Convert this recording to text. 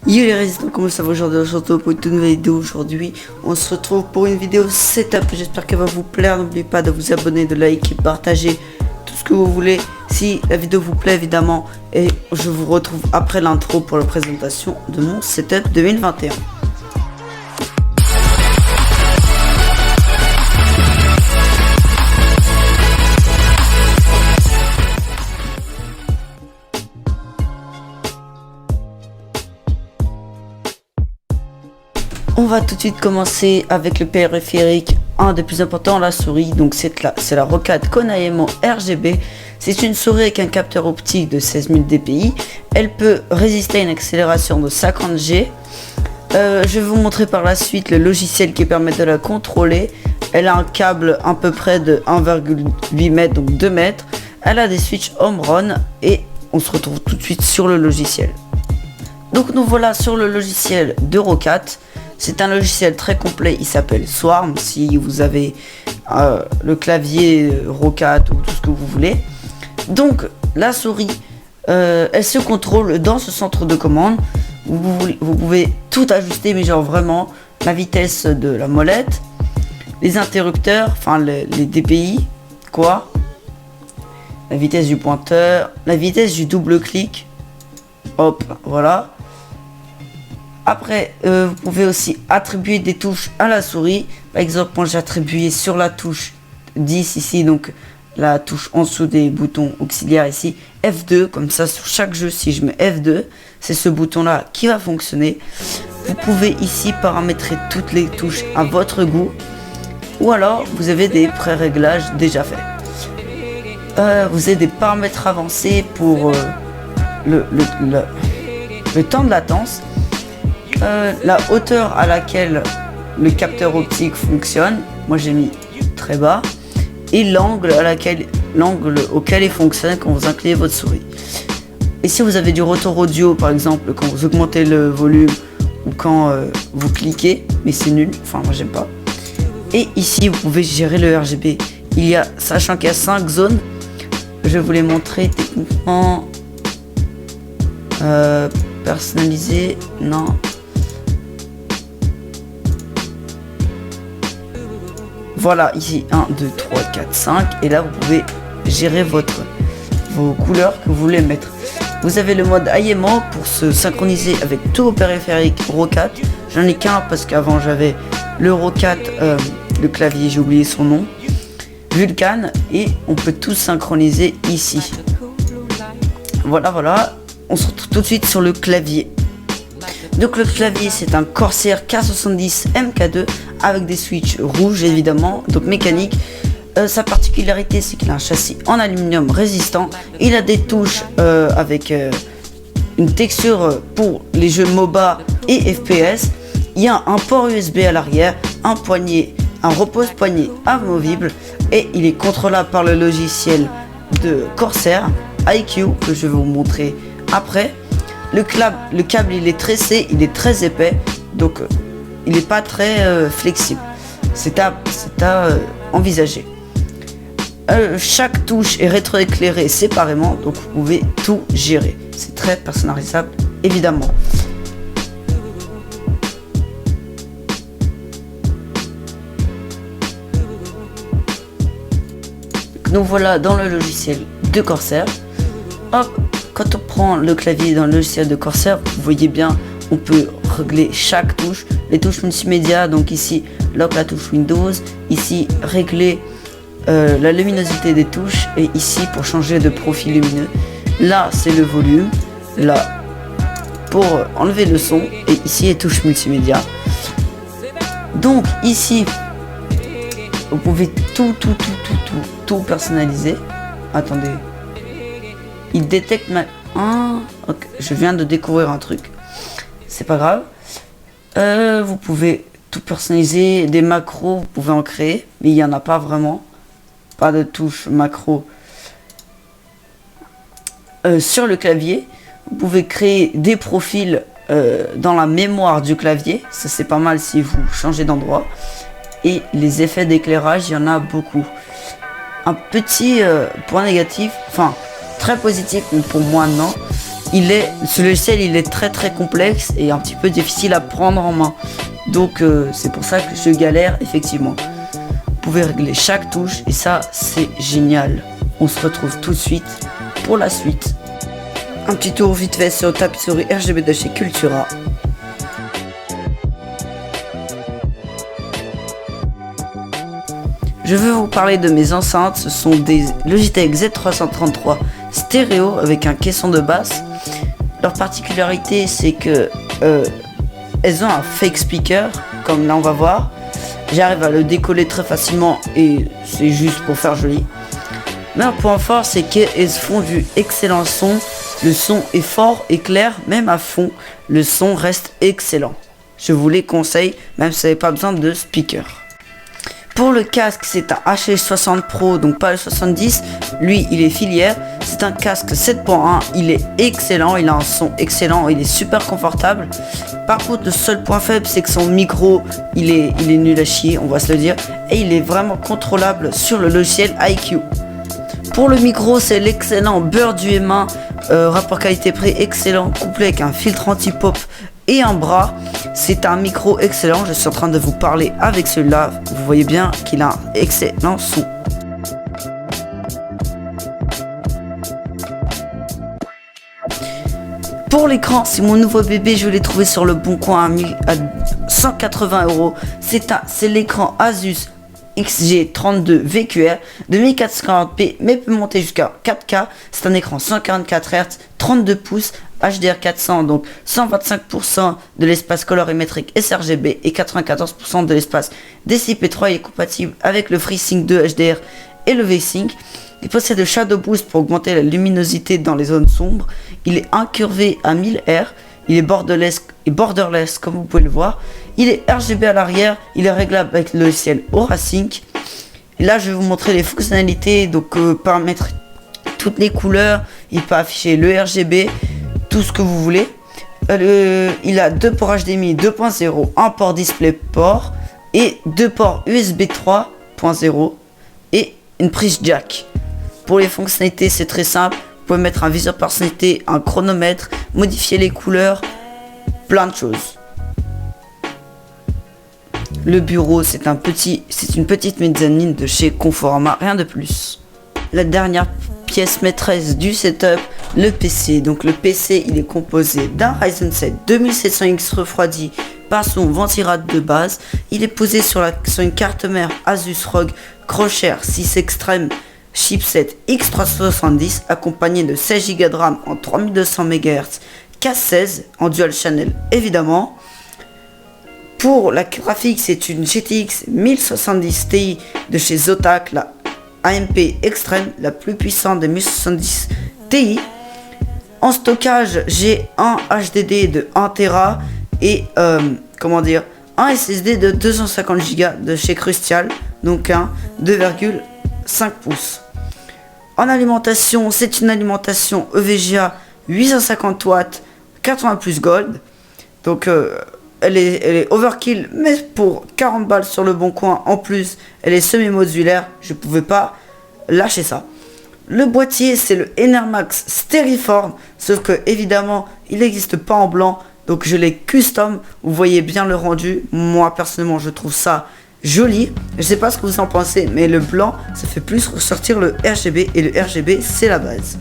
Yo les résistants, comment ça va aujourd'hui? On se retrouve pour une toute nouvelle vidéo aujourd'hui. On se retrouve pour une vidéo setup. J'espère qu'elle va vous plaire. N'oubliez pas de vous abonner, de liker, partager tout ce que vous voulez. Si la vidéo vous plaît évidemment. Et je vous retrouve après l'intro pour la présentation de mon setup 2021. On va tout de suite commencer avec le périphérique, un des plus importants, la souris. Donc c'est la Roccat Konayemo RGB. C'est une souris avec un capteur optique de 16 000 dpi. Elle peut résister à une accélération de 50 G. Je vais vous montrer par la suite le logiciel qui permet de la contrôler. Elle a un câble à peu près de 1,8 m, donc 2 mètres. Elle a des switches home run et on se retrouve tout de suite sur le logiciel. Donc nous voilà sur le logiciel de Roccat. C'est un logiciel très complet, il s'appelle Swarm, si vous avez le clavier Roccat ou tout ce que vous voulez. Donc la souris, elle se contrôle dans ce centre de commande. Vous pouvez tout ajuster, mais genre vraiment la vitesse de la molette, les interrupteurs, enfin les DPI, quoi, la vitesse du pointeur, la vitesse du double clic, hop, voilà. Après, vous pouvez aussi attribuer des touches à la souris. Par exemple, moi j'ai attribué sur la touche 10 ici, donc la touche en dessous des boutons auxiliaires ici, F2. Comme ça, sur chaque jeu, si je mets F2, c'est ce bouton-là qui va fonctionner. Vous pouvez ici paramétrer toutes les touches à votre goût. Ou alors, vous avez des pré-réglages déjà faits. Vous avez des paramètres avancés pour le temps de latence. La hauteur à laquelle le capteur optique fonctionne, moi j'ai mis très bas, et l'angle auquel il fonctionne quand vous inclinez votre souris. Et si vous avez du retour audio, par exemple quand vous augmentez le volume ou quand vous cliquez, mais c'est nul, enfin moi j'aime pas. Et ici vous pouvez gérer le RGB. Sachant qu'il y a 5 zones, je vais vous les montrer techniquement. Personnalisé, non. Voilà, ici 1, 2, 3, 4, 5. Et là, vous pouvez gérer vos couleurs que vous voulez mettre. Vous avez le mode IMO pour se synchroniser avec tous vos périphériques Roccat. J'en ai qu'un parce qu'avant j'avais le Roccat, le clavier, j'ai oublié son nom, Vulcan. Et on peut tout synchroniser ici. Voilà. On se retrouve tout de suite sur le clavier. Donc le clavier, c'est un Corsair K70 MK2 avec des switches rouges évidemment, donc mécanique. Sa particularité, c'est qu'il a un châssis en aluminium résistant. Il a des touches avec une texture pour les jeux MOBA et FPS. Il y a un port USB à l'arrière, un repose-poignet amovible et il est contrôlable par le logiciel de Corsair IQ que je vais vous montrer après. Le câble il est tressé, il est très épais, donc il n'est pas très flexible. C'est à envisager. Chaque touche est rétroéclairée séparément, donc vous pouvez tout gérer. C'est très personnalisable évidemment. Nous voilà dans le logiciel de Corsair. Hop. Quand on prend le clavier dans le logiciel de Corsair, vous voyez bien, on peut régler chaque touche. Les touches multimédia, donc ici, lock la touche Windows. Ici, régler la luminosité des touches. Et ici, pour changer de profil lumineux. Là, c'est le volume. Là, pour enlever le son. Et ici, les touches multimédia. Donc, ici, vous pouvez tout personnaliser. Attendez. Il détecte okay. Je viens de découvrir un truc. C'est pas grave. Vous pouvez tout personnaliser. Des macros, vous pouvez en créer. Mais il n'y en a pas vraiment. Pas de touche macro. Sur le clavier, vous pouvez créer des profils dans la mémoire du clavier. Ça c'est pas mal si vous changez d'endroit. Et les effets d'éclairage, il y en a beaucoup. Un petit point négatif, enfin très positif, mais pour moi non, ce logiciel il est très très complexe et un petit peu difficile à prendre en main. Donc c'est pour ça que je galère effectivement. Vous pouvez régler chaque touche et ça c'est génial. On se retrouve tout de suite pour la suite. Un petit tour vite fait sur tapisserie RGB de chez Cultura. Je veux vous parler de mes enceintes. Ce sont des Logitech Z333 stéréo avec un caisson de basse. Leur particularité c'est que elles ont un fake speaker, comme là on va voir. J'arrive à le décoller très facilement et c'est juste pour faire joli. Mais un point fort c'est qu'elles font du excellent son. Le son est fort et clair, même à fond, le son reste excellent. Je vous les conseille, même si vous n'avez pas besoin de speaker. Pour le casque, c'est un HL60 Pro, donc pas le 70. Lui, il est filière. C'est un casque 7.1. Il est excellent. Il a un son excellent. Il est super confortable. Par contre, le seul point faible, c'est que son micro, il est nul à chier, on va se le dire. Et il est vraiment contrôlable sur le logiciel iQ. Pour le micro, c'est l'excellent Bird du M1. Rapport qualité-prix excellent, couplé avec un filtre anti-pop et un bras. C'est un micro excellent. Je suis en train de vous parler avec celui-là. Vous voyez bien qu'il a un excellent son. Pour l'écran, c'est mon nouveau bébé. Je l'ai trouvé sur le bon coin à 180 €. C'est l'écran Asus XG32 VQR de 1440p mais peut monter jusqu'à 4K. C'est un écran 144 Hz, 32 pouces, HDR400, donc 125% de l'espace colorimétrique sRGB et 94% de l'espace DCI-P3. Il est compatible avec le FreeSync 2 HDR et le V-Sync. Il possède le Shadow Boost pour augmenter la luminosité dans les zones sombres. Il est incurvé à 1000 Hz. Il est borderless comme vous pouvez le voir. Il est RGB à l'arrière. Il est réglable avec le logiciel AuraSync. Et là je vais vous montrer les fonctionnalités. Donc paramètres toutes les couleurs. Il peut afficher le RGB, tout ce que vous voulez. Il a 2 ports HDMI 2.0, un port DisplayPort et 2 ports USB 3.0 et une prise jack. Pour les fonctionnalités c'est très simple. Vous pouvez mettre un viseur personnalité, un chronomètre, modifier les couleurs, plein de choses. Le bureau, c'est une petite mezzanine de chez Conforama, rien de plus. La dernière pièce maîtresse du setup, le PC. Donc le PC, il est composé d'un Ryzen 7 2700X refroidi par son ventirad de base. Il est posé sur une carte mère Asus ROG Crosshair 6 Extreme chipset X370 accompagné de 16 Go de RAM en 3200 MHz, K16 en dual channel évidemment. Pour la graphique, c'est une GTX 1070 Ti de chez Zotac, la AMP Extreme, la plus puissante des 1070 Ti. En stockage, j'ai un HDD de 1 Tera et un SSD de 250 Go de chez Crucial, donc un 2,5 pouces. En alimentation, c'est une alimentation EVGA 850 watts 80 plus gold. Donc elle est overkill, mais pour 40 balles sur le bon coin. En plus, elle est semi-modulaire. Je pouvais pas lâcher ça. Le boîtier, c'est le Enermax Steriform, sauf que évidemment, il n'existe pas en blanc. Donc je l'ai custom. Vous voyez bien le rendu. Moi personnellement, je trouve ça joli. Je sais pas ce que vous en pensez, mais le blanc ça fait plus ressortir le RGB et le RGB c'est la base.